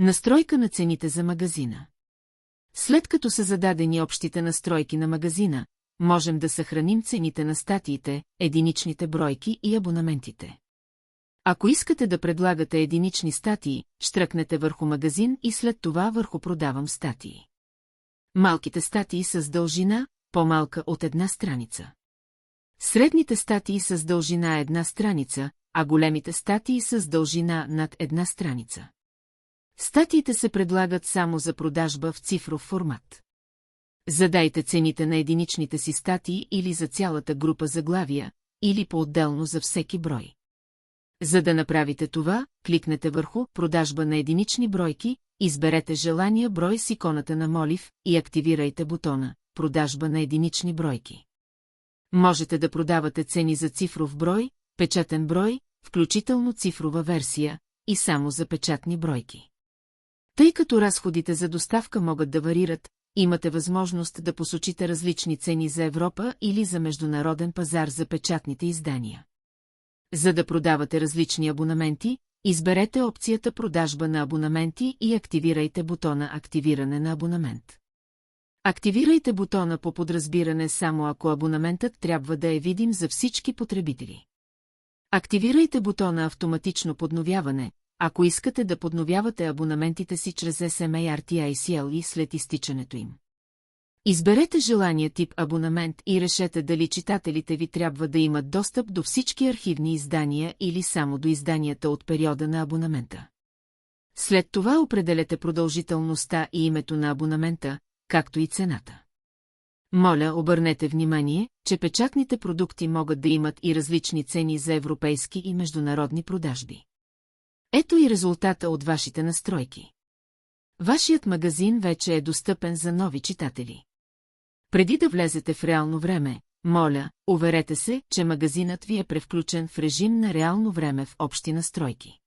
Настройка на цените за магазина. След като са зададени общите настройки на магазина, можем да съхраним цените на статиите, единичните бройки и абонаментите. Ако искате да предлагате единични статии, щръкнете върху магазин и след това върху продавам статии. Малките статии са с дължина, по-малка от една страница. Средните статии са с дължина една страница, а големите статии са с дължина над една страница. Статиите се предлагат само за продажба в цифров формат. Задайте цените на единичните си статии или за цялата група заглавия, или по-отделно за всеки брой. За да направите това, кликнете върху «Продажба на единични бройки», изберете желания брой с иконата на молив и активирайте бутона «Продажба на единични бройки». Можете да продавате цени за цифров брой, печатен брой, включително цифрова версия и само за печатни бройки. Тъй като разходите за доставка могат да варират, имате възможност да посочите различни цени за Европа или за международен пазар за печатните издания. За да продавате различни абонаменти, изберете опцията «Продажба на абонаменти» и активирайте бутона «Активиране на абонамент». Активирайте бутона по подразбиране само ако абонаментът трябва да е видим за всички потребители. Активирайте бутона «Автоматично подновяване», ако искате да подновявате абонаментите си чрез SMA RTICL след изтичането им. Изберете желания тип абонамент и решете дали читателите ви трябва да имат достъп до всички архивни издания или само до изданията от периода на абонамента. След това определете продължителността и името на абонамента, както и цената. Моля, обърнете внимание, че печатните продукти могат да имат и различни цени за европейски и международни продажби. Ето и резултата от вашите настройки. Вашият магазин вече е достъпен за нови читатели. Преди да влезете в реално време, моля, уверете се, че магазинът ви е превключен в режим на реално време в общи настройки.